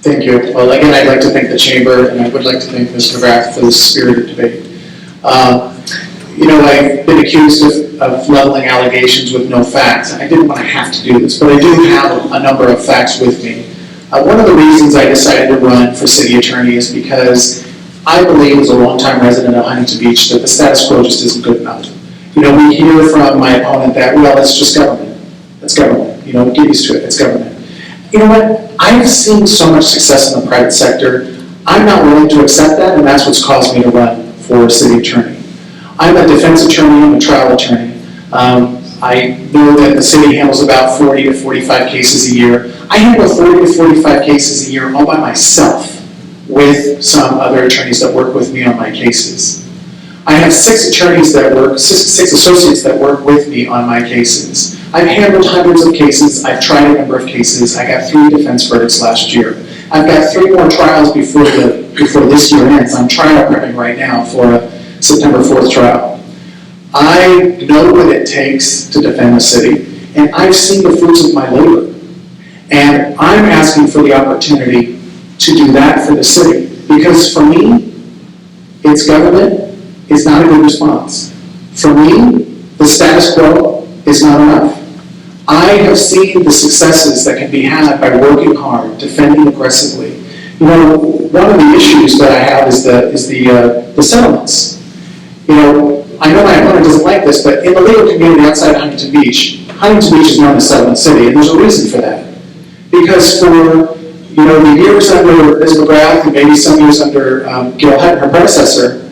Thank you. Well, again, I'd like to thank the Chamber, and I would like to thank Mr. McGrath for this spirited debate. I've been accused of leveling allegations with no facts. I didn't want to have to do this, but I do have a number of facts with me. One of the reasons I decided to run for city attorney is because I believe, as a longtime resident of Huntington Beach, that the status quo just isn't good enough. We hear from my opponent that, well, it's just government. It's government. Get used to it. It's government. You know what? I've seen so much success in the private sector. I'm not willing to accept that, and that's what's caused me to run for city attorney. I'm a defense attorney. I'm a trial attorney. I know that the city handles about 40 to 45 cases a year. I handle 40 to 45 cases a year all by myself with some other attorneys that work with me on my cases. I have six associates that work with me on my cases. I've handled hundreds of cases. I've tried a number of cases. I got 3 defense verdicts last year. I've got 3 more trials before this year ends. I'm trial prepping right now for a September 4th trial. I know what it takes to defend the city, and I've seen the fruits of my labor. And I'm asking for the opportunity to do that for the city. Because for me, it's government is not a good response. For me, the status quo is not enough. I have seen the successes that can be had by working hard, defending aggressively. One of the issues that I have is the settlements. I know my opponent doesn't like this, but in the legal community outside Huntington Beach is known as Settlement City, and there's a reason for that. Because for the years under Ms. McGrath and maybe some years under Gail Hutton, her predecessor,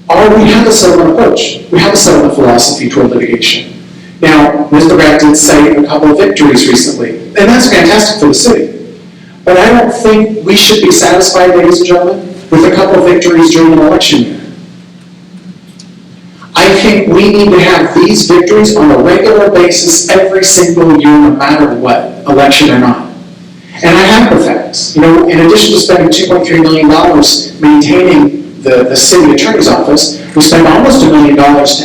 we have a settlement approach. We have a settlement philosophy toward litigation. Now, Ms. McGrath did cite a couple of victories recently, and that's fantastic for the city. But I don't think we should be satisfied, ladies and gentlemen, with a couple of victories during an election year. I think we need to have these victories on a regular basis every single year, no matter what, election or not. And I have the facts. In addition to spending $2.3 million maintaining the city attorney's office, we spent almost $1 million to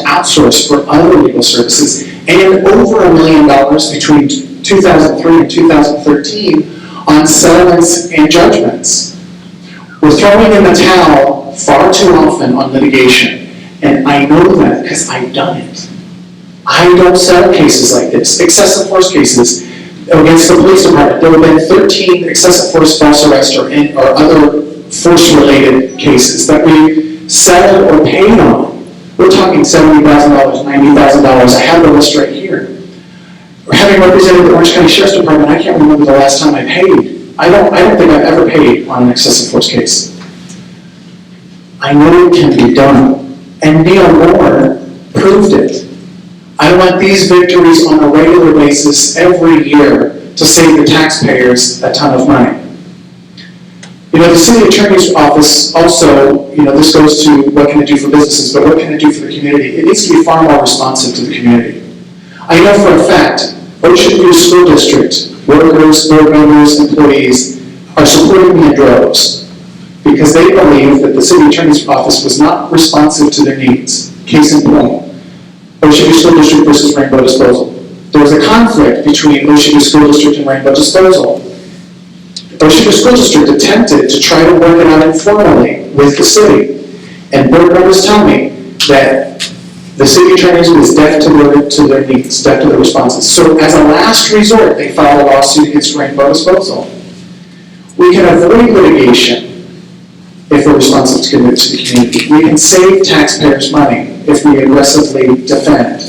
outsource for other legal services, and over $1 million between 2003 and 2013 on settlements and judgments. We're throwing in the towel far too often on litigation, and I know that because I've done it. I don't settle cases like this, excessive force cases against the police department. There have been 13 excessive force false arrests or other force-related cases that we settled or paid on. We're talking $70,000, $90,000. I have the list right here. Having represented the Orange County Sheriff's Department, I can't remember the last time I paid. I don't think I've ever paid on an excessive force case. I know it can be done. And Neil Moore proved it. I want these victories on a regular basis every year to save the taxpayers a ton of money. The city attorney's office also, this goes to what can it do for businesses, but what can it do for the community? It needs to be far more responsive to the community. I know for a fact, Ocean View School District, workers, board members, employees are supporting me in droves because they believe that the city attorney's office was not responsive to their needs. Case in point, Ocean View School District versus Rainbow Disposal. There was a conflict between Ocean View School District and Rainbow Disposal. Ocean View School District attempted to try to work it out informally with the city. And board members tell me that the city attorneys was deaf to their needs, deaf to their responses. So as a last resort, they filed a lawsuit against Rainbow Disposal. We can avoid litigation if we're responsive to the community. We can save taxpayers money if we aggressively defend.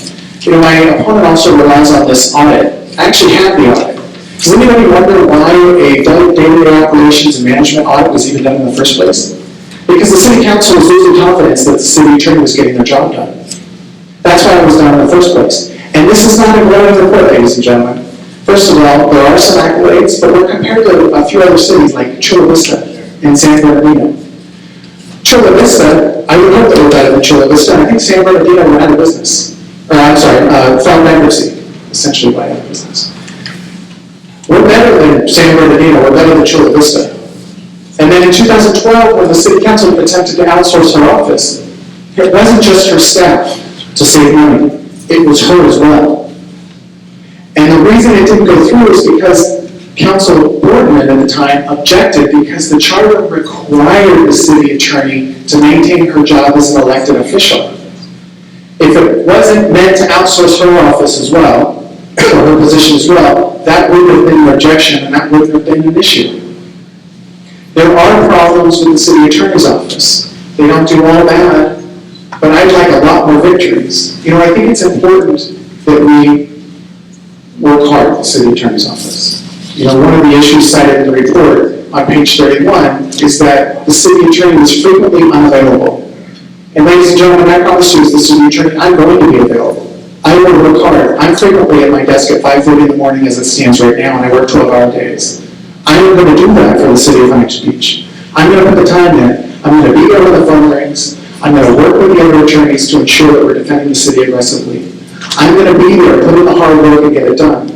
My opponent also relies on this audit. I actually have the audit. Does anybody wonder why a day-to-day operations and management audit was even done in the first place? Because the city council was losing confidence that the city attorney was getting their job done. That's why it was done in the first place. And this is not a glowing report, ladies and gentlemen. First of all, there are some accolades, but we're compared to a few other cities like Chula Vista and San Bernardino. Chula Vista, I would hope that we're better than Chula Vista. I think San Bernardino went out of business. Filed bankruptcy, essentially went out of business. We're better than San Bernardino, we're better than Chula Vista. And then in 2012, when the city council attempted to outsource her office, it wasn't just her staff to save money, it was her as well. And the reason it didn't go through is because council boardman at the time objected because the charter required the city attorney to maintain her job as an elected official. If it wasn't meant to outsource her office as well, or her position as well, that would have been an objection and that would have been an issue. There are problems with the city attorney's office. They don't do all bad, but I'd like a lot more victories. I think it's important that we work hard at the city attorney's office. One of the issues cited in the report on page 31 is that the city attorney is frequently unavailable. And ladies and gentlemen, I promise you as the city attorney, I'm going to be available. I will work hard. I'm frequently at my desk at 5:30 in the morning as it stands right now, and I work 12-hour days. I am going to do that for the city of Huntington Beach. I'm going to put the time in. I'm going to be there when the phone rings. I'm going to work with the other attorneys to ensure that we're defending the city aggressively. I'm going to be there, put in the hard work, and get it done.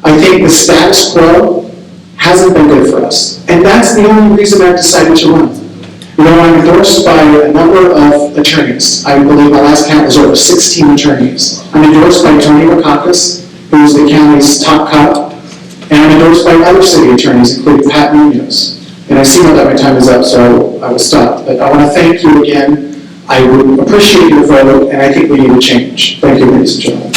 I think the status quo hasn't been good for us, and that's the only reason I've decided to run. I'm endorsed by a number of attorneys. I believe my last count was over 16 attorneys. I'm endorsed by Tony Wakakis, who's the county's top cop, and I'm endorsed by other city attorneys, including Pat Munoz. And I see now that my time is up, so I will stop. But I want to thank you again. I would appreciate your vote, and I think we need a change. Thank you, ladies and gentlemen.